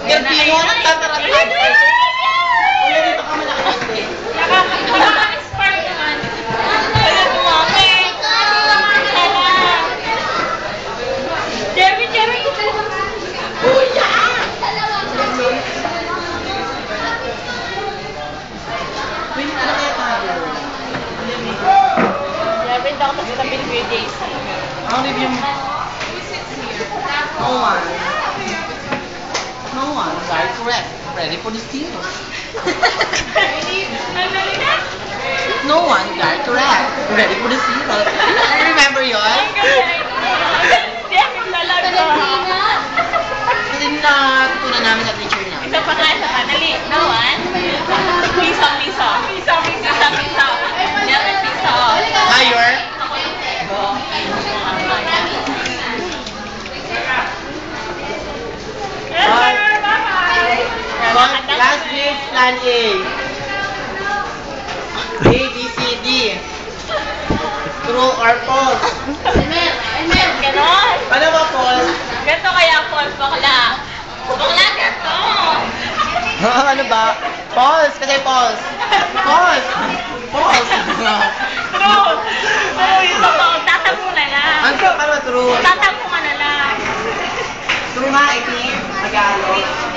Yung Pino, nagtatarami. Ulo dito ka malakas eh. Nakaka-inspire naman. Kaya tumami. Jeremy! Kuya! Pwede na kaya tayo. Jeremy, daw kasi sa Bilbao Days. Ang review mo. No one. No one. Right, correct. Ready for the steal. No one. Right, correct. Ready for the steal. Remember yun? Jeremy talaga. Kasi natutunan namin sa teacher niya. Isa pa. Dali. No one. Piso. Jeremy, piso. Higher. Last week's plan A. A, B, C, D. True or false? Ganon. Ano ba false? Ganto kaya, Paul, bakla. Bakla, ganto. Ano ba? False, kasi false. False. False. True. Yung totoo, tatampo na lang. Ang ano true? Tatampo ka na lang. True nga, Eki. Nag-aalok.